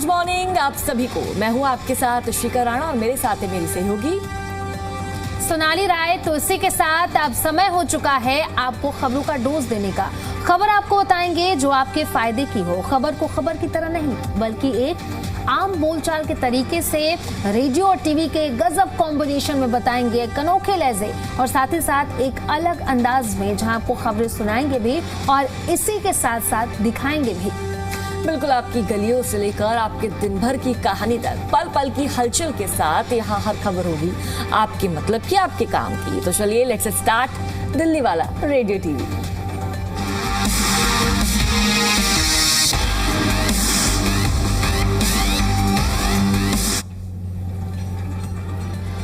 Morning आप सभी को। मैं हूं आपके साथ श्रीका राणा और मेरे साथ है मेरी सहयोगी सोनाली राय। तो इसी के साथ अब समय हो चुका है आपको खबरों का डोज देने का। खबर आपको बताएंगे जो आपके फायदे की हो। खबर को खबर की तरह नहीं बल्कि एक आम बोलचाल के तरीके से रेडियो और टीवी के गजब कॉम्बिनेशन में बताएंगे, एक अनोखे लहजे और साथ ही साथ एक अलग अंदाज में, जहां आपको खबरें सुनाएंगे भी और इसी के साथ साथ दिखाएंगे भी। बिल्कुल आपकी गलियों से लेकर आपके दिन भर की कहानी तक, पल पल की हलचल के साथ यहाँ हर खबर होगी आपके मतलब की, आपके काम की। तो चलिए लेट्स स्टार्ट दिल्ली वाला रेडियो टीवी।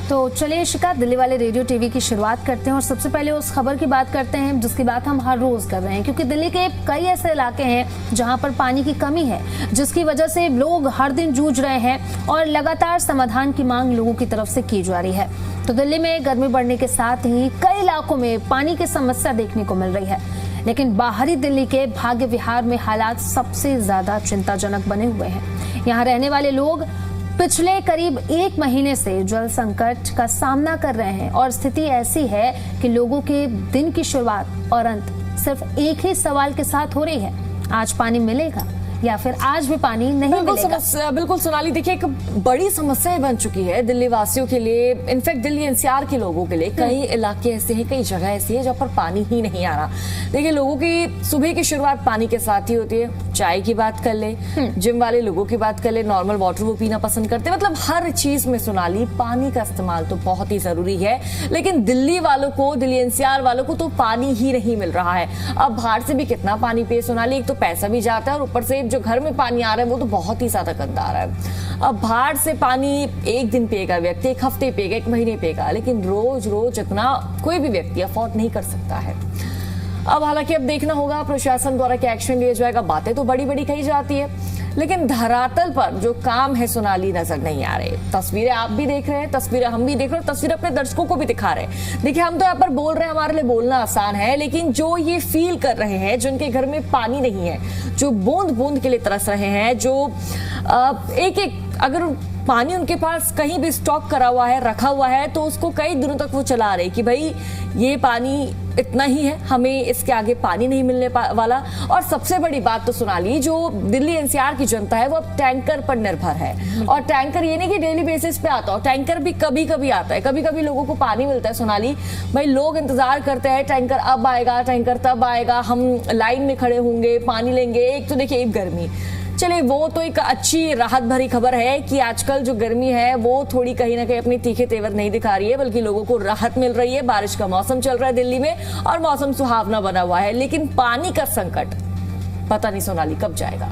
तो चलिए शिका, दिल्ली वाले रेडियो टीवी की शुरुआत करते हैं और सबसे पहले उस खबर की बात करते हैं जिसकी बात हम हर रोज कर रहे हैं, क्योंकि दिल्ली के कई ऐसे इलाके हैं जहां पर पानी की कमी है, जिसकी वजह से लोग हर दिन जूझ रहे हैं और लगातार समाधान की मांग लोगों की तरफ से की जा रही है। तो दिल्ली में गर्मी बढ़ने के साथ ही कई इलाकों में पानी की समस्या देखने को मिल रही है, लेकिन बाहरी दिल्ली के भाग्य विहार में हालात सबसे ज्यादा चिंताजनक बने हुए हैं। यहाँ रहने वाले लोग पिछले करीब 1 महीने से जल संकट का सामना कर रहे हैं और स्थिति ऐसी है कि लोगों के दिन की शुरुआत और अंत सिर्फ एक ही सवाल के साथ हो रही है, आज पानी मिलेगा या फिर आज भी पानी नहीं मिलेगा। बिल्कुल सोनाली, देखिए एक बड़ी समस्या बन चुकी है दिल्ली वासियों के लिए, इनफैक्ट दिल्ली एनसीआर के लोगों के लिए। कई इलाके ऐसे हैं, कई जगह ऐसी है जहाँ पर पानी ही नहीं आ रहा। देखिए लोगों की सुबह की शुरुआत पानी के साथ ही होती है। चाय की बात कर ले, जिम वाले लोगों की बात कर ले, नॉर्मल वाटर वो पीना पसंद करते हैं। मतलब हर चीज में सोनाली पानी का इस्तेमाल तो बहुत ही जरूरी है, लेकिन दिल्ली वालों को, दिल्ली एनसीआर वालों को तो पानी ही नहीं मिल रहा है। अब बाहर से भी कितना पानी पिए सोनाली, एक तो पैसा भी जाता है और ऊपर से जो घर में पानी आ रहा है वो तो बहुत ही ज्यादा गंदा आ रहा है। अब बाहर से पानी एक दिन पिएगा व्यक्ति, एक हफ्ते पिएगा, 1 महीने पिएगा, लेकिन रोज रोज इतना कोई भी व्यक्ति अफोर्ड नहीं कर सकता है। अब हालांकि अब देखना होगा प्रशासन द्वारा क्या एक्शन लिया जाएगा। बातें तो बड़ी बड़ी कही जाती है, लेकिन धरातल पर जो काम है सोनाली नजर नहीं आ रहे। तस्वीरें आप भी देख रहे हैं, तस्वीरें हम भी देख रहे हैं, तस्वीरें अपने दर्शकों को भी दिखा रहे हैं। देखिए हम तो यहाँ पर बोल रहे हैं, हमारे लिए बोलना आसान है, लेकिन जो ये फील कर रहे हैं, जिनके घर में पानी नहीं है, जो बूंद बूंद के लिए तरस रहे हैं, जो एक एक अगर पानी उनके पास कहीं भी स्टॉक करा हुआ है, रखा हुआ है, तो उसको कई दिनों तक वो चला रहे कि भाई ये पानी इतना ही है, हमें इसके आगे पानी नहीं मिलने वाला। और सबसे बड़ी बात तो सोनाली, जो दिल्ली एनसीआर की जनता है वो अब टैंकर पर निर्भर है। और टैंकर ये नहीं कि डेली बेसिस पे आता हो, टैंकर भी कभी कभी आता है। कभी कभी लोगों को पानी मिलता है सोनाली, भाई लोग इंतजार करते हैं टैंकर अब आएगा, टैंकर तब आएगा, हम लाइन में खड़े होंगे, पानी लेंगे। एक तो देखिए एक गर्मी, चलिए वो तो एक अच्छी राहत भरी खबर है कि आजकल जो गर्मी है वो थोड़ी कहीं ना कहीं अपनी तीखे तेवर नहीं दिखा रही है, बल्कि लोगों को राहत मिल रही है। बारिश का मौसम चल रहा है दिल्ली में और मौसम सुहावना बना हुआ है, लेकिन पानी का संकट पता नहीं सोनाली कब जाएगा।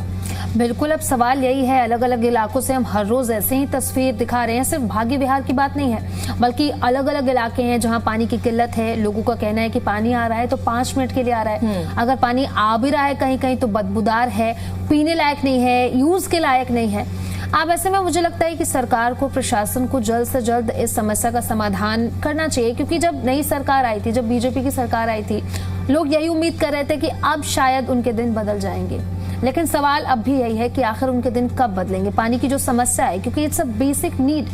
बिल्कुल, अब सवाल यही है, अलग अलग इलाकों से हम हर रोज ऐसे ही तस्वीर दिखा रहे हैं। सिर्फ भाग्य विहार की बात नहीं है, बल्कि अलग अलग इलाके हैं जहां पानी की किल्लत है। लोगों का कहना है कि पानी आ रहा है तो 5 मिनट के लिए आ रहा है। अगर पानी आ भी रहा है कहीं कहीं तो बदबूदार है, पीने लायक नहीं है, यूज के लायक नहीं है। अब ऐसे में मुझे लगता है कि सरकार को, प्रशासन को जल्द से जल्द इस समस्या का समाधान करना चाहिए, क्योंकि जब नई सरकार आई थी, जब बीजेपी की सरकार आई थी, लोग यही उम्मीद कर रहे थे कि अब शायद उनके दिन बदल जाएंगे। लेकिन सवाल अब भी यही है कि आखिर उनके दिन कब बदलेंगे। पानी की जो समस्या है, क्योंकि इट्स अ बेसिक नीड,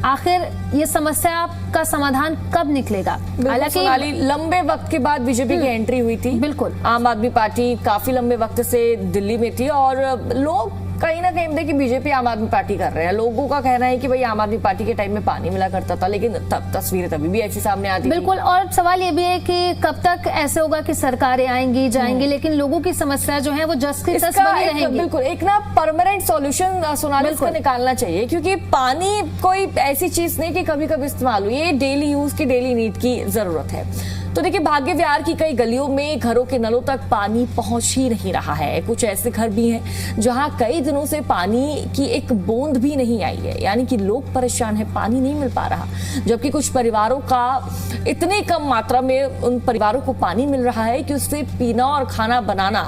आखिर ये समस्या का समाधान कब निकलेगा। हालांकि लंबे वक्त के बाद बीजेपी की एंट्री हुई थी। बिल्कुल, आम आदमी पार्टी काफी लंबे वक्त से दिल्ली में थी और लोग कहीं ना कहीं देखिए बीजेपी आम आदमी पार्टी कर रहे हैं। लोगों का कहना है कि भाई आम आदमी पार्टी के टाइम में पानी मिला करता था, लेकिन तब तस्वीरें तभी भी ऐसी सामने आती। बिल्कुल, और सवाल ये भी है कि कब तक ऐसे होगा कि सरकारें आएंगी जाएंगी, लेकिन लोगों की समस्या जो है वो जस की तस बनी रहेंगी। बिल्कुल, एक ना परमानेंट सॉल्यूशन सोनाली इसका निकालना चाहिए, क्योंकि पानी कोई ऐसी चीज नहीं कि कभी कभी इस्तेमाल हो, ये डेली यूज की, डेली नीड की जरूरत है। तो देखिए भाग्य विहार की कई गलियों में घरों के नलों तक पानी पहुंच ही नहीं रहा है। कुछ ऐसे घर भी हैं जहां कई दिनों से पानी की एक बूंद भी नहीं आई है, यानी कि लोग परेशान हैं, पानी नहीं मिल पा रहा। जबकि कुछ परिवारों का इतनी कम मात्रा में उन परिवारों को पानी मिल रहा है कि उससे पीना और खाना बनाना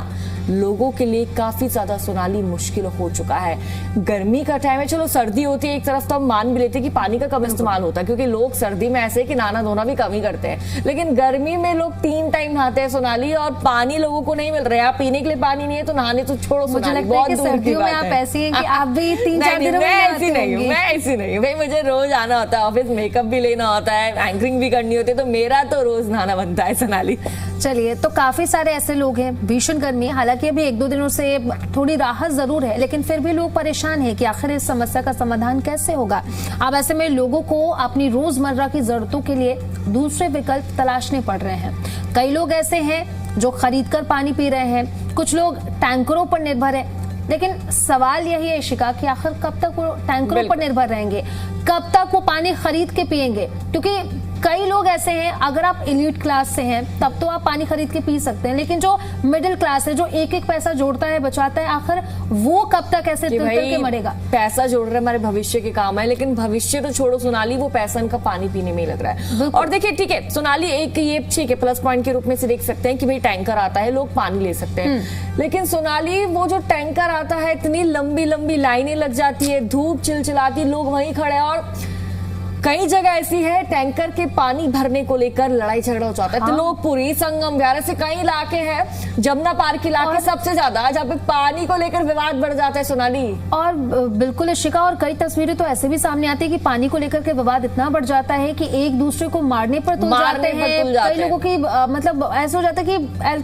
लोगों के लिए काफी ज्यादा सोनाली मुश्किल हो चुका है। गर्मी का टाइम है, चलो सर्दी होती है एक तरफ तो हम मान भी लेते हैं कि पानी का कम इस्तेमाल होता है, क्योंकि लोग सर्दी में ऐसे कि नहाना धोना भी कम ही करते हैं, लेकिन गर्मी में लोग 3 टाइम नहाते हैं सोनाली, और पानी लोगों को नहीं मिल रहा है। आप पीने के लिए पानी नहीं है तो नहाने तो छोड़ो सोनाली, बहुत दूर की बात है। आप ऐसी हैं कि आप भी 3-4 दिनों में मैं ऐसी नहीं हूँ, मैं ऐसी नहीं हूँ भाई, मुझे रोज आना होता है ऑफिस, मेकअप भी लेना होता है, एंकरिंग भी करनी होती है, तो मेरा तो रोज नहाना बनता है सोनाली। चलिए, तो काफी सारे ऐसे लोग हैं, भीषण गर्मी, हालांकि अभी 1-2 दिनों से थोड़ी राहत जरूर है, लेकिन फिर भी लोग परेशान हैं कि आखिर इस समस्या का समाधान कैसे होगा। अब ऐसे में लोगों को अपनी रोजमर्रा की जरूरतों के लिए दूसरे विकल्प तलाशने पड़ रहे हैं। कई लोग ऐसे हैं जो खरीद कर पानी पी रहे हैं, कुछ लोग टैंकरों पर निर्भर है, लेकिन सवाल यही है इशिका कि आखिर कब तक वो टैंकरों पर निर्भर रहेंगे, कब तक वो पानी खरीद के पिएंगे? क्योंकि कई लोग ऐसे हैं, अगर आप एलीट क्लास से हैं तब तो आप पानी खरीद के पी सकते हैं, लेकिन जो मिडिल क्लास है, जो एक एक पैसा जोड़ता है बचाता है, आखिर वो कब तक ऐसे तिल के मरेगा? पैसा जोड़ रहे हैं, हमारे भविष्य के काम है, लेकिन भविष्य तो छोड़ो सोनाली, वो पैसा इनका पानी पीने में ही लग रहा है। और देखिए ठीक है, सोनाली एक ये ठीक है प्लस पॉइंट के रूप में से देख सकते हैं कि भाई टैंकर आता है, लोग पानी ले सकते हैं, लेकिन सोनाली वो जो टैंकर आता है, इतनी लंबी लंबी लाइनें लग जाती है, धूप चिलचिलाती, लोग वहीं खड़े हैं, और कई जगह ऐसी है टैंकर के पानी भरने को लेकर लड़ाई झगड़ा हो जाता है। हाँ। तो लोग पुरी, संगम, ग्यारह से कई इलाके हैं, जमुना पार के इलाके सबसे ज्यादा, जहाँ पे पानी को लेकर विवाद बढ़ जाता है सोनाली। और बिल्कुल इशिका, और कई तस्वीरें तो ऐसे भी सामने आती है कि पानी को लेकर के विवाद इतना बढ़ जाता है कि एक दूसरे को मारने पर तुल जाते हैं। कई लोगों की मतलब ऐसा हो जाता है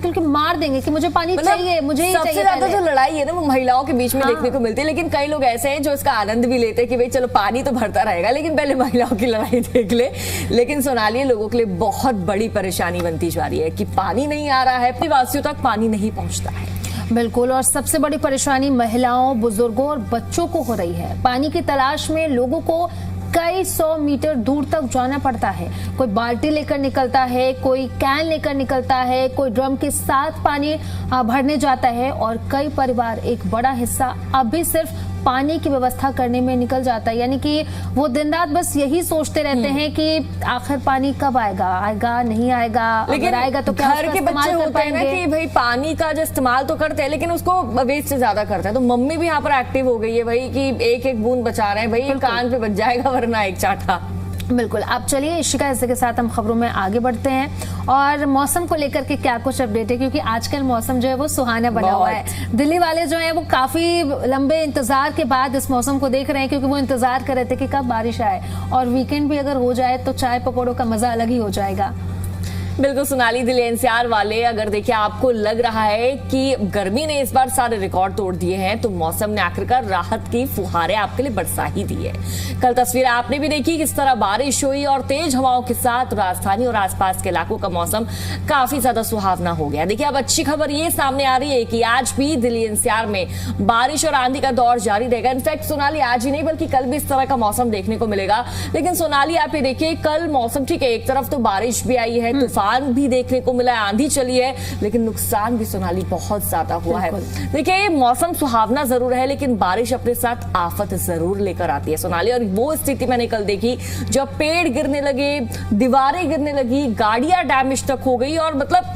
कि मार देंगे कि मुझे पानी चाहिए, मुझे ही चाहिए। सबसे ज्यादा जो लड़ाई है ना वो महिलाओं के बीच में देखने को मिलती है, लेकिन कई लोग ऐसे हैं जो इसका आनंद भी लेते हैं कि भाई चलो पानी तो भरता रहेगा, लेकिन पहले महिलाओं की लड़ाई देख ले। लेकिन सोनाली लोगों के लिए बहुत बड़ी परेशानी बनती जा रही है कि पानी नहीं आ रहा है, निवासियों तक पानी नहीं पहुंचता है। बिल्कुल, और सबसे बड़ी परेशानी महिलाओं, बुजुर्गों और बच्चों को हो रही है। पानी की तलाश में लोगों को कई 100 मीटर दूर तक जाना पड़ता है। कोई बाल्टी लेकर निकलता है, कोई कैन लेकर निकलता है, कोई ड्रम के साथ पानी भरने जाता है, और कई परिवार एक बड़ा हिस्सा अब भी सिर्फ पानी की व्यवस्था करने में निकल जाता है। यानी कि वो दिन रात बस यही सोचते रहते हैं कि आखिर पानी कब आएगा नहीं आएगा, अगर आएगा तो क्या घर के बच्चे होते हैं ना कि भाई पानी का जो इस्तेमाल तो करते हैं, लेकिन उसको वेस्ट से ज्यादा करते हैं। तो मम्मी भी यहाँ पर एक्टिव हो गई है भाई कि एक एक बूंद बचा रहे हैं भाई, कान पे बच जाएगा वरना एक चाटा। बिल्कुल। आप चलिए इशिका, इसी के साथ हम खबरों में आगे बढ़ते हैं और मौसम को लेकर के क्या कुछ अपडेट है, क्योंकि आजकल मौसम जो है वो सुहाना बना हुआ है। दिल्ली वाले जो है वो काफी लंबे इंतजार के बाद इस मौसम को देख रहे हैं, क्योंकि वो इंतजार कर रहे थे कि कब बारिश आए, और वीकेंड भी अगर हो जाए तो चाय पकौड़ों का मजा अलग ही हो जाएगा। बिल्कुल सोनाली, दिल्ली एनसीआर वाले, अगर देखिए आपको लग रहा है कि गर्मी ने इस बार सारे रिकॉर्ड तोड़ दिए हैं, तो मौसम ने आखिरकार राहत की फुहारें आपके लिए बरसा ही दी है। कल तस्वीर आपने भी देखी किस तरह बारिश हुई और तेज हवाओं के साथ राजधानी और आसपास के इलाकों का मौसम काफी ज्यादा सुहावना हो गया। देखिए अब अच्छी खबर ये सामने आ रही है कि आज भी दिल्ली एनसीआर में बारिश और आंधी का दौर जारी रहेगा। इनफैक्ट सोनाली आज ही नहीं बल्कि कल भी इस तरह का मौसम देखने को मिलेगा। लेकिन सोनाली आप ये देखिए, कल मौसम ठीक है, एक तरफ तो बारिश भी आई है, तूफान भी देखने को मिला है, आंधी चली है, लेकिन नुकसान भी सोनाली बहुत ज्यादा हुआ है। देखिए मौसम सुहावना जरूर है, लेकिन बारिश अपने साथ आफत जरूर लेकर आती है सोनाली। और वो स्थिति मैंने कल देखी जब पेड़ गिरने लगे, दीवारें गिरने लगी, गाड़ियां डैमेज तक हो गई, और मतलब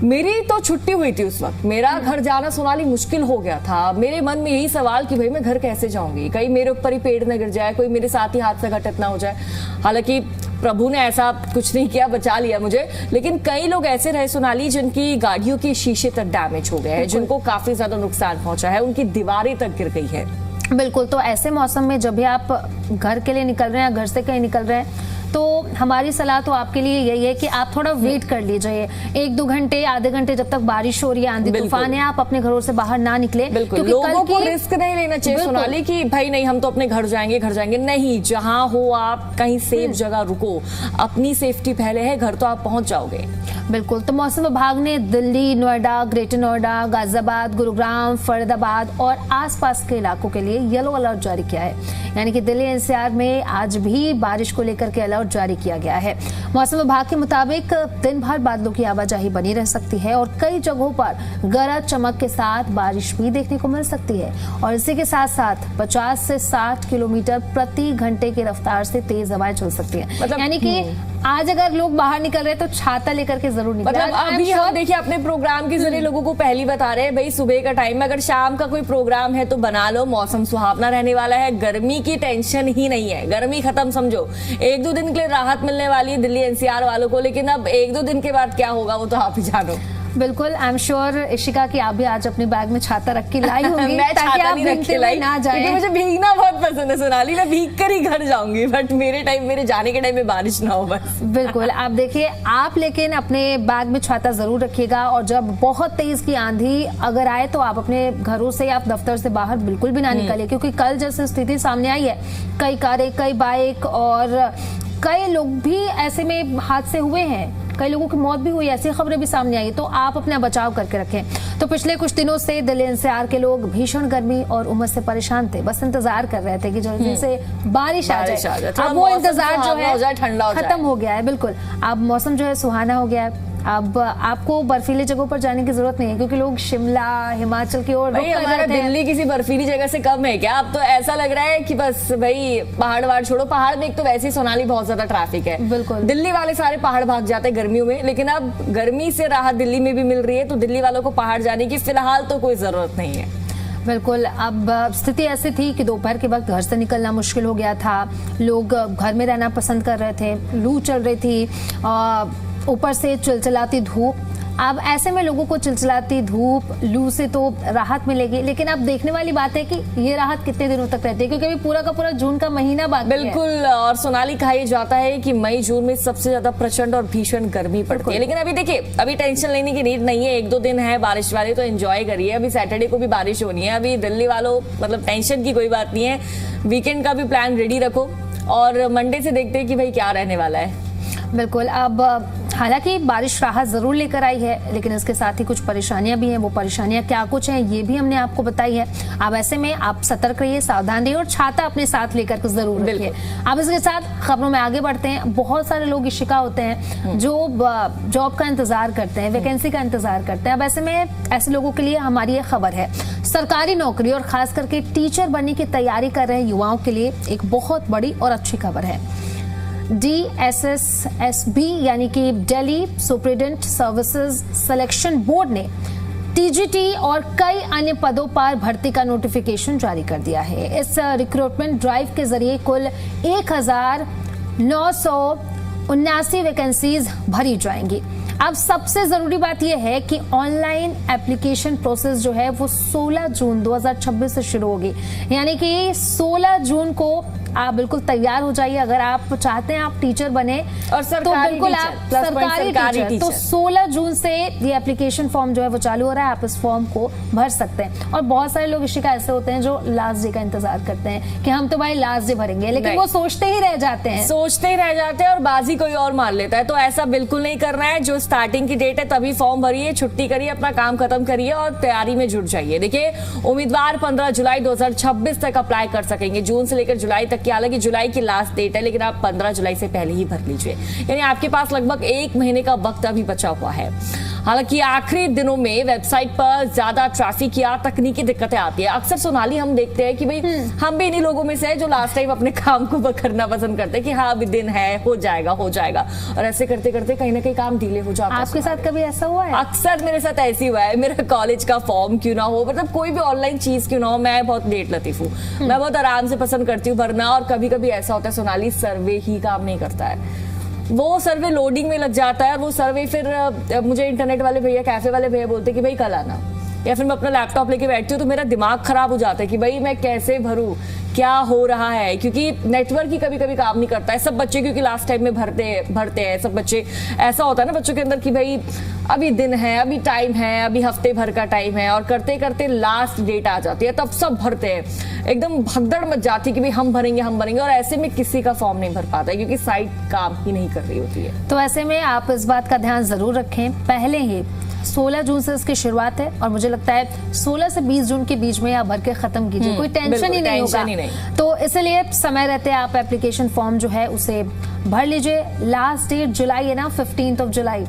मेरी तो छुट्टी हुई थी उस वक्त, मेरा घर जाना सोनाली मुश्किल हो गया था। मेरे मन में यही सवाल कि भाई मैं घर कैसे जाऊंगी, कहीं मेरे ऊपर ही पेड़ न गिर जाए, कोई मेरे साथ ही हादसा घटित ना हो जाए। हालांकि प्रभु ने ऐसा कुछ नहीं किया, बचा लिया मुझे, लेकिन कई लोग ऐसे रहे सोनाली जिनकी गाड़ियों के शीशे तक डैमेज हो गए हैं, जिनको काफी ज्यादा नुकसान पहुंचा है, उनकी दीवारें तक गिर गई है। बिल्कुल, तो ऐसे मौसम में जब भी आप घर के लिए निकल रहे हैं, घर से कहीं निकल रहे हैं, तो हमारी सलाह तो आपके लिए यही है कि आप थोड़ा वेट कर लीजिए, 1-2 घंटे, आधे घंटे, जब तक बारिश हो रही है, आंधी तूफान है, आप अपने घरों से बाहर ना निकले। लोगों को रिस्क नहीं लेना चाहिए सोनाली कि भाई नहीं हम तो अपने घर जाएंगे नहीं, जहां हो आप कहीं सेफ जगह रुको, अपनी सेफ्टी पहले है, घर तो आप पहुंच जाओगे। बिल्कुल, तो मौसम विभाग ने दिल्ली, नोएडा, ग्रेटर नोएडा, गाजियाबाद, गुरुग्राम, फरीदाबाद और आसपास के इलाकों के लिए येलो अलर्ट जारी किया है। यानी कि दिल्ली एनसीआर में आज भी बारिश को लेकर के अलर्ट जारी किया गया है। मौसम विभाग के मुताबिक दिन भर बादलों की आवाजाही बनी रह सकती है और कई जगहों पर गरज चमक के साथ बारिश भी देखने को मिल सकती है, और इसी के साथ साथ 50 से 60 किलोमीटर प्रति घंटे की रफ्तार से तेज हवाएं चल सकती है। यानी कि आज अगर लोग बाहर निकल रहे हैं तो छाता लेकर के जरूर निकले। मतलब अभी हम देखिए अपने प्रोग्राम के जरिए लोगों को पहली बता रहे हैं भाई सुबह का टाइम में अगर शाम का कोई प्रोग्राम है तो बना लो, मौसम सुहावना रहने वाला है, गर्मी की टेंशन ही नहीं है, गर्मी खत्म समझो। 1-2 दिन के लिए राहत मिलने वाली है दिल्ली एनसीआर वालों को, लेकिन अब 1-2 दिन के बाद क्या होगा वो तो आप ही जानो। बिल्कुल, आई एम श्योर इशिका की आप भी आज अपने बैग में छाता रख के लाई होंगी मैं ताकि छाता आप नहीं रख भीगते के हुए लाई ना जाएं। क्योंकि मुझे भीगना बहुत पसंद है सोनाली, मैं भीग कर ही घर जाऊंगी, बट मेरे जाने के टाइम में बारिश ना हो बस। बिल्कुल, आप देखिए आप लेकिन अपने बैग में छाता जरूर रखिएगा, और जब बहुत तेज की आंधी अगर आए तो आप अपने घरों से, आप दफ्तर से बाहर बिल्कुल भी ना निकलिए, क्योंकि कल जैसे स्थिति सामने आई है, कई कारें, कई बाइक और कई लोग भी ऐसे में हादसे हुए हैं, कई लोगों की मौत भी हुई, ऐसी खबरें भी सामने आई, तो आप अपना बचाव करके रखें। तो पिछले कुछ दिनों से दिल्ली एनसीआर के लोग भीषण गर्मी और उमस से परेशान थे, बस इंतजार कर रहे थे कि जल्दी से बारिश आ जाए। अब वो इंतजार जो है ठंडा खत्म हो गया है। बिल्कुल, अब मौसम जो है सुहाना हो गया है। अब आपको बर्फीली जगहों पर जाने की जरूरत नहीं है, क्योंकि लोग शिमला, हिमाचल की ओर हमारा दिल्ली किसी बर्फीली जगह से कम है क्या? अब तो ऐसा लग रहा है कि बस भाई पहाड़ वहाड़ छोड़ो, पहाड़ में एक तो वैसे ही सोनाली बहुत ज्यादा ट्रैफिक है, बिल्कुल दिल्ली वाले सारे पहाड़ भाग जाते हैं गर्मियों में, लेकिन अब गर्मी से राहत दिल्ली में भी मिल रही है, तो दिल्ली वालों को पहाड़ जाने की फिलहाल तो कोई जरूरत नहीं है। बिल्कुल, अब स्थिति ऐसी थी कि दोपहर के वक्त घर से निकलना मुश्किल हो गया था, लोग घर में रहना पसंद कर रहे थे, लू चल रही थी, ऊपर से चिलचिलाती धूप। अब ऐसे में लोगों को चिलचिलाती धूप, लू से तो राहत मिलेगी, लेकिन अब देखने वाली बात है कि ये राहत कितने दिनों तक रहती है, क्योंकि अभी पूरा का पूरा जून का महीना बाकी है। बिल्कुल, और सोनाली कहा जाता है कि मई जून में सबसे ज्यादा प्रचंड और भीषण गर्मी पड़ती है, लेकिन अभी देखिए अभी टेंशन लेने की नीड नहीं है, 1-2 दिन है बारिश वाले तो एंजॉय करिए। अभी सैटरडे को भी बारिश होनी है, अभी दिल्ली वालों मतलब टेंशन की कोई बात नहीं है, वीकेंड का भी प्लान रेडी रखो और मंडे से देखते हैं कि भाई क्या रहने वाला है। बिल्कुल, अब हालांकि बारिश राहत जरूर लेकर आई है, लेकिन इसके साथ ही कुछ परेशानियां भी हैं। वो परेशानियां क्या कुछ हैं ये भी हमने आपको बताई है। अब ऐसे में आप सतर्क रहिए, सावधान रहिए और छाता अपने साथ लेकर के जरूर रखिए। अब इसके साथ खबरों में आगे बढ़ते हैं। बहुत सारे लोग इशिका होते हैं जो जॉब का इंतजार करते हैं, वैकेंसी का इंतजार करते हैं। अब ऐसे में ऐसे लोगों के लिए हमारी ये खबर है, सरकारी नौकरी और खास करके टीचर बनने की तैयारी कर रहे युवाओं के लिए एक बहुत बड़ी और अच्छी खबर है। DSSSB यानी कि Delhi superintendent services selection board ने TGT और कई अन्य पदों पर भर्ती का नोटिफिकेशन जारी कर दिया है। इस रिक्रूटमेंट ड्राइव के जरिए कुल 1979 वैकेंसीज भरी जाएंगी। अब सबसे जरूरी बात यह है कि ऑनलाइन एप्लीकेशन प्रोसेस जो है वो 16 जून 2026 से शुरू होगी, यानी कि 16 जून को आप बिल्कुल तैयार हो जाइए। अगर आप चाहते हैं आप टीचर बने और तो बिल्कुल आप सरकारी टीचर, तो 16 जून से ये एप्लीकेशन फॉर्म जो है वो चालू हो रहा है, आप इस फॉर्म को भर सकते हैं। और बहुत सारे लोग इशिका ऐसे होते हैं जो लास्ट डे का इंतजार करते हैं कि हम तो भाई लास्ट डे भरेंगे, लेकिन वो सोचते ही रह जाते हैं और बाजी कोई और मार लेता है। तो ऐसा बिल्कुल नहीं करना है, जो स्टार्टिंग की डेट है तभी फॉर्म भरिए, छुट्टी करिए, अपना काम खत्म करिए और तैयारी में जुट जाइए। देखिए उम्मीदवार 15 जुलाई 2026 तक अप्लाई कर सकेंगे, जून से लेकर जुलाई तक की। हालांकि जुलाई की लास्ट डेट है, लेकिन आप 15 जुलाई से पहले ही भर लीजिए, यानी आपके पास लगभग 1 महीने का वक्त अभी बचा हुआ है। हालांकि आखिरी दिनों में वेबसाइट पर ज्यादा ट्रैफिक या तकनीकी दिक्कतें आती है। अक्सर सोनाली हम देखते हैं कि भाई हम भी इन्हीं लोगों में से है जो लास्ट टाइम अपने काम को करना पसंद करते हैं कि हाँ अभी दिन है, हो जाएगा, और ऐसे करते करते कहीं ना कहीं काम डिले हो जाता है। आपके साथ कभी ऐसा हुआ है? अक्सर मेरे साथ ऐसे हुआ है। मेरा कॉलेज का फॉर्म क्यों ना हो, मतलब कोई भी ऑनलाइन चीज क्यों ना हो, मैं बहुत लेट लतीफ हूँ, मैं बहुत आराम से पसंद करती हूँ भरना। और कभी कभी ऐसा होता है सोनाली सर्वे ही काम नहीं करता है, वो सर्वे लोडिंग में लग जाता है और वो सर्वे फिर मुझे इंटरनेट वाले भैया, कैफे वाले भैया बोलते कि भाई कल आना, या फिर मैं अपना लैपटॉप लेके बैठती हूँ तो मेरा दिमाग खराब हो जाता है कि भाई मैं कैसे भरूं, क्या हो रहा है, क्योंकि नेटवर्क ही कभी कभी काम नहीं करता है। सब बच्चे क्योंकि लास्ट टाइम में भरते हैं, सब बच्चे ऐसा होता है ना बच्चों के अंदर कि भाई अभी दिन है, अभी टाइम है, अभी हफ्ते भर का टाइम है, और करते करते लास्ट डेट आ जाती है, तब सब भरते हैं, एकदम भगदड़ मच जाती है कि भाई हम भरेंगे, और ऐसे में किसी का फॉर्म नहीं भर पाता है क्योंकि साइट काम ही नहीं कर रही होती है। तो ऐसे में आप इस बात का ध्यान जरूर रखें, पहले ही 16 जून से इसकी शुरुआत है और मुझे लगता है 16 से 20 जून के बीच में आप भर के खत्म कीजिए, कोई टेंशन ही नहीं होगा। तो इसलिए समय रहते आप एप्लीकेशन फॉर्म जो है उसे भर लीजिए। लास्ट डेट जुलाई है ना, 15 जुलाई।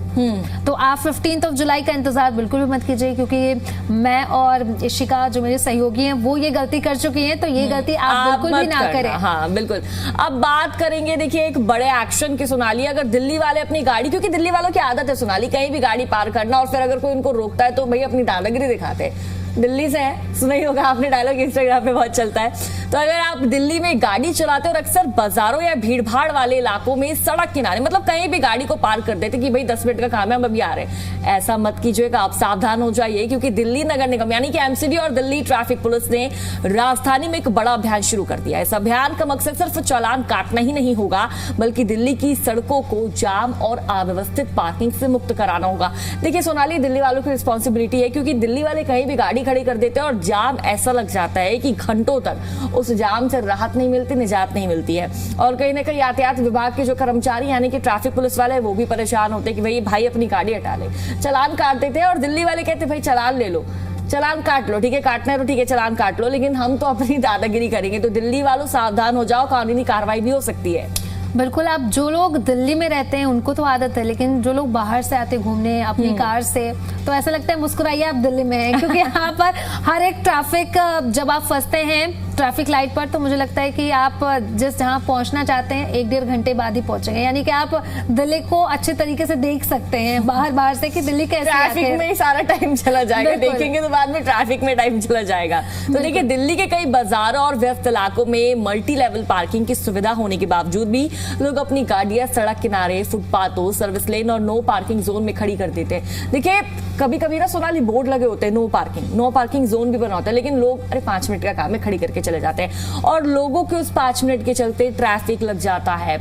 तो आप 15 जुलाई का इंतजार बिल्कुल भी मत कीजिए, क्योंकि मैं और इशिका जो मेरे सहयोगी हैं वो ये गलती कर चुकी हैं, तो ये गलती आप बिल्कुल भी ना करें। हाँ बिल्कुल। अब बात करेंगे, देखिए एक बड़े एक्शन की सोनाली, अगर दिल्ली वाले अपनी गाड़ी, क्योंकि दिल्ली वालों की आदत है सोनाली कहीं भी गाड़ी पार करना, और फिर अगर कोई उनको रोकता है तो भाई अपनी दादागिरी दिखाते हैं। दिल्ली से है, सुना ही होगा आपने डायलॉग, इंस्टाग्राम पे बहुत चलता है। तो अगर आप दिल्ली में गाड़ी चलाते और अक्सर बाजारों या भीड़ भाड़ वाले इलाकों में सड़क किनारे, मतलब कहीं भी गाड़ी को पार कर देते कि भाई 10 मिनट का काम है, हम अभी आ रहे हैं, ऐसा मत कीजिएगा। आप सावधान हो जाइए, क्योंकि दिल्ली नगर निगम यानी कि एमसीडी और दिल्ली ट्रैफिक पुलिस ने राजधानी में एक बड़ा अभियान शुरू कर दिया है। इस अभियान का मकसद सिर्फ चालान काटना ही नहीं होगा, बल्कि दिल्ली की सड़कों को जाम और अव्यवस्थित पार्किंग से मुक्त कराना होगा। देखिए सोनाली, दिल्ली वालों की रिस्पॉन्सिबिलिटी है, क्योंकि दिल्ली वाले कहीं भी गाड़ी खड़ी कर देते हैं और जाम ऐसा लग जाता है कि घंटों तक उस जाम से राहत नहीं मिलती, निजात नहीं मिलती है। और कहीं ना कहीं यातायात विभाग के जो कर्मचारी यानी कि ट्रैफिक पुलिस वाले, वो भी परेशान होते हैं कि भाई अपनी गाड़ी हटा ले, चालान काट देते हैं। और दिल्ली वाले कहते हैं भाई चालान ले लो, चालान काट लो, ठीक है काटना है तो ठीक है चालान काट लो, लेकिन हम तो अपनी दादागिरी करेंगे। तो दिल्ली वालों सावधान हो जाओ, कानूनी कार्रवाई भी हो सकती है। बिल्कुल। आप जो लोग दिल्ली में रहते हैं उनको तो आदत है, लेकिन जो लोग बाहर से आते घूमने अपनी कार से, तो ऐसा लगता है मुस्कुराइए आप दिल्ली में हैं, क्योंकि यहाँ पर हर एक ट्रैफिक, जब आप फंसते हैं ट्रैफिक लाइट पर, तो मुझे लगता है कि आप जिस जहाँ पहुंचना चाहते हैं 1-1.5 घंटे बाद ही पहुंचेंगे। यानी कि आप दिल्ली को अच्छे तरीके से देख सकते हैं बाहर से कि दिल्ली कैसे ट्रैफिक में ही सारा टाइम चला जाएगा, देखेंगे तो बाद में ट्रैफिक में टाइम चला जाएगा। तो देखिए दिल्ली के कई बाजारों और व्यस्त इलाकों में मल्टी लेवल पार्किंग की सुविधा होने के बावजूद भी लोग अपनी गाड़ियां सड़क किनारे, फुटपाथों, सर्विस लेन और नो पार्किंग जोन में खड़ी कर देते हैं। देखिए कभी कभी ना सोनाली बोर्ड लगे होते हैं नो पार्किंग जोन भी बना होता है, लेकिन लोग अरे 5 मिनट का काम है खड़ी करके चले जाते हैं, और लोगों के उस 5 मिनट के चलते ट्रैफिक लग जाता है,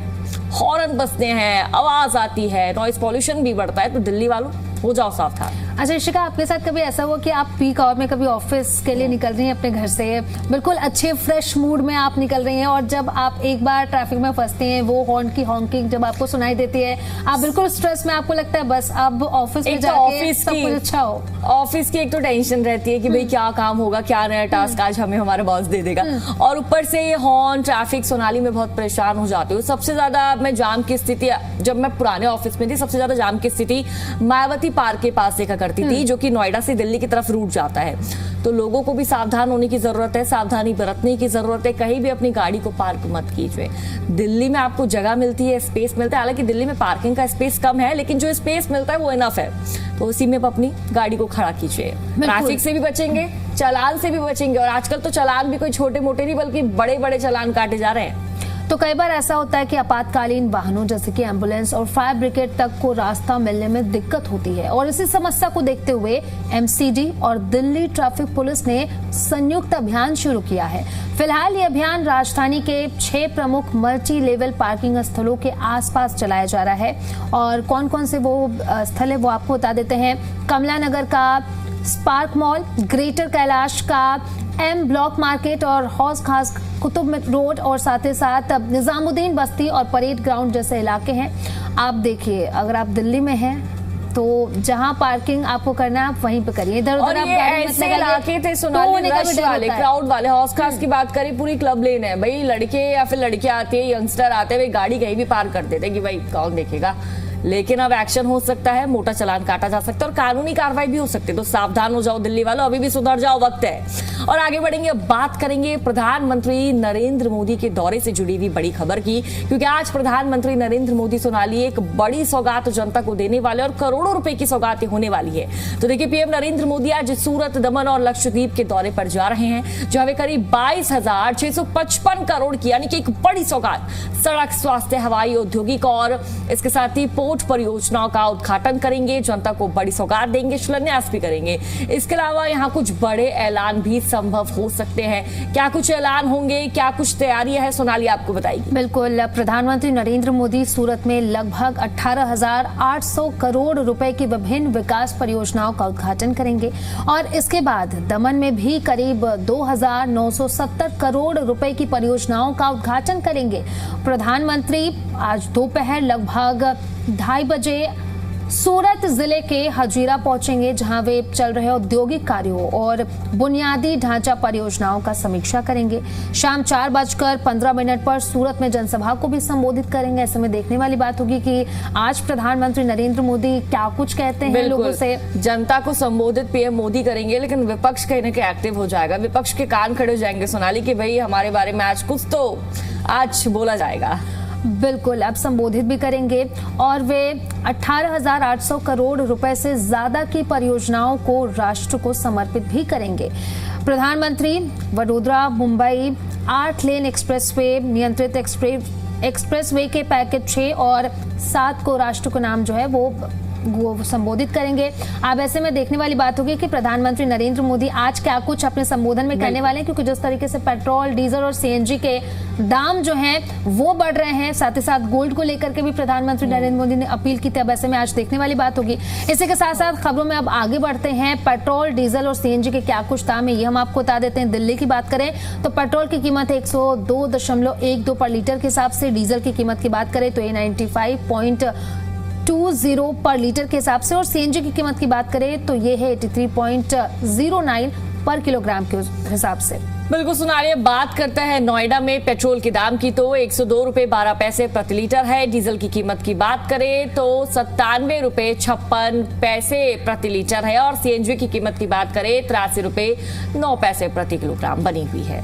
हॉर्न बजते हैं, आवाज आती है, नॉइस पॉल्यूशन भी बढ़ता है। तो दिल्ली वालों हो जाओ सावधान। अच्छा इशिका, आपके साथ कभी ऐसा हुआ कि आप पीक आवर में कभी ऑफिस के लिए निकल रही हैं अपने घर से, बिल्कुल अच्छे फ्रेश मूड में आप निकल रही हैं, और जब आप एक बार ट्रैफिक में फंसती हैं, वो हॉर्न की हॉकिंग जब आपको सुनाई देती है, आप बिल्कुल स्ट्रेस में, आपको लगता है बस अब ऑफिस में जाके सब कुछ अच्छा हो। ऑफिस की एक तो टेंशन रहती है कि भाई क्या काम होगा, क्या नया टास्क आज हमें हमारा बॉस दे देगा, और ऊपर से ये हॉर्न ट्रैफिक सोनाली में बहुत परेशान हो जाती हूँ। सबसे ज्यादा मैं जाम की स्थिति, जब मैं पुराने ऑफिस में थी, सबसे ज्यादा जाम की स्थिति मायावती पार्क के पास देखा करती थी, जो कि नोएडा से दिल्ली की तरफ रूट जाता है। तो लोगों को भी सावधान होने की जरूरत है, सावधानी बरतने की जरूरत है, कहीं भी अपनी गाड़ी को पार्क मत कीजिए। दिल्ली में आपको जगह मिलती है, स्पेस मिलता है, हालांकि दिल्ली में पार्किंग का स्पेस कम है, लेकिन जो स्पेस मिलता है वो इनफ है, तो उसी में अपनी गाड़ी को खड़ा कीजिए। ट्रैफिक से भी बचेंगे, चालान से भी बचेंगे, और आजकल तो चालान भी कोई छोटे मोटे नहीं बल्कि बड़े बड़े चालान काटे जा रहे हैं। तो कई बार ऐसा होता है कि आपातकालीन वाहनों जैसे कि एम्बुलेंस और फायर ब्रिगेड तक को रास्ता मिलने में दिक्कत होती है, और इसी समस्या को देखते हुए एमसीडी और दिल्ली ट्रैफिक पुलिस ने संयुक्त अभियान शुरू किया है। फिलहाल ये अभियान राजधानी के 6 प्रमुख मल्टी लेवल पार्किंग स्थलों के आसपास चलाया जा रहा है, और कौन कौन से वो स्थल है वो आपको बता देते हैं। कमला नगर का स्पार्क मॉल, ग्रेटर कैलाश का एम ब्लॉक मार्केट और हौस खास कुतुब रोड, और साथ ही साथ निजामुद्दीन बस्ती और परेड ग्राउंड जैसे इलाके हैं। आप देखिए, अगर आप दिल्ली में हैं तो जहां पार्किंग आपको करना है आप वहीं पे करिए, इधर उधर आप गाड़ी मत लगाइए। इलाके थे सोनाली रश वाले, क्राउड वाले, हौस खास की बात करें, पूरी क्लब लेन है भाई, लड़के या फिर लड़कियां आती है, यंगस्टर आते हैं, गाड़ी कहीं भी पार्क कर देते हैं कि भाई कौन देखेगा। लेकिन अब एक्शन हो सकता है, मोटा चालान काटा जा सकता है और कानूनी कार्रवाई भी हो सकती है। तो सावधान हो जाओ दिल्ली वालों, अभी भी सुधर जाओ, वक्त है। और आगे बढ़ेंगे, अब बात करेंगे प्रधानमंत्री नरेंद्र मोदी के दौरे से जुड़ी हुई बड़ी खबर की, क्योंकि आज प्रधानमंत्री नरेंद्र मोदी सोनाली एक बड़ी सौगात जनता को देने वाले, और करोड़ों रुपए की सौगातें होने वाली है। तो देखिए पीएम नरेंद्र मोदी आज सूरत, दमन और लक्षद्वीप के दौरे पर जा रहे हैं, जहां वे करीब 22,655 करोड़ की यानी कि एक बड़ी सौगात सड़क, स्वास्थ्य, हवाई, औद्योगिक और इसके साथ ही पोर्ट परियोजनाओं का उद्घाटन करेंगे, जनता को बड़ी सौगात देंगे, शिलान्यास भी करेंगे। इसके अलावा यहाँ कुछ बड़े ऐलान भी संभव हो सकते हैं। क्या कुछ ऐलान होंगे, क्या कुछ तैयारियां है, सोनाली आपको बताएगी। बिल्कुल, प्रधानमंत्री नरेंद्र मोदी सूरत में लगभग 18,800 करोड़ रुपए की विभिन्न विकास परियोजनाओं का उद्घाटन करेंगे, और इसके बाद दमन में भी करीब 2,970 करोड़ रुपए की परियोजनाओं का उद्घाटन करेंगे। प्रधानमंत्री आज दोपहर लगभग 2:30 बजे सूरत जिले के हजीरा पहुंचेंगे, जहां वे चल रहे औद्योगिक कार्यों और बुनियादी ढांचा परियोजनाओं का समीक्षा करेंगे। शाम 4:15 पर सूरत में जनसभा को भी संबोधित करेंगे। ऐसे में देखने वाली बात होगी कि आज प्रधानमंत्री नरेंद्र मोदी क्या कुछ कहते हैं लोगों से। जनता को संबोधित पीएम मोदी करेंगे, लेकिन विपक्ष कहीं ना कहीं एक्टिव हो जाएगा। विपक्ष के कान खड़े हो जाएंगे सोनाली कि भाई हमारे बारे में आज कुछ तो आज बोला जाएगा। बिल्कुल, अब संबोधित भी करेंगे और वे 18,800 करोड़ रुपए से ज्यादा की परियोजनाओं को राष्ट्र को समर्पित भी करेंगे। प्रधानमंत्री वडोदरा मुंबई 8 लेन एक्सप्रेसवे, नियंत्रित एक्सप्रेसवे के पैकेज 6 और 7 को राष्ट्र को नाम जो है वो संबोधित करेंगे। अब ऐसे में देखने वाली बात होगी कि प्रधानमंत्री नरेंद्र मोदी आज क्या कुछ अपने संबोधन में कहने वाले हैं, क्योंकि जिस तरीके से पेट्रोल, डीजल और सीएनजी के दाम जो हैं वो बढ़ रहे हैं, साथ ही साथ गोल्ड को लेकर के भी प्रधानमंत्री नरेंद्र मोदी ने अपील की थी। अब ऐसे में आज देखने वाली बात होगी। इसी के साथ साथ खबरों में अब आगे बढ़ते हैं। पेट्रोल, डीजल और सीएनजी के क्या कुछ दाम है ये हम आपको बता देते हैं। दिल्ली की बात करें तो पेट्रोल की कीमत 102.12 पर लीटर के हिसाब से, डीजल की कीमत की बात करें तो 95.20 पर लीटर के हिसाब से, और सीएनजी की कीमत की बात करें तो ये है 83.09 पर किलोग्राम के हिसाब से। बिल्कुल सुनारिए, बात करते हैं नोएडा में पेट्रोल के दाम की तो 102 रुपए 12 पैसे प्रति लीटर है। डीजल की कीमत की बात करें तो 97 रुपए 56 पैसे प्रति लीटर है, और सीएनजी की कीमत की बात करें 83 रुपए 9 पैसे प्रति किलोग्राम बनी हुई है।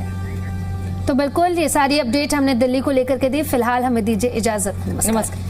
तो बिल्कुल ये सारी अपडेट हमने दिल्ली को लेकर के दी। फिलहाल हमें दीजिए इजाजत। नमस्कार।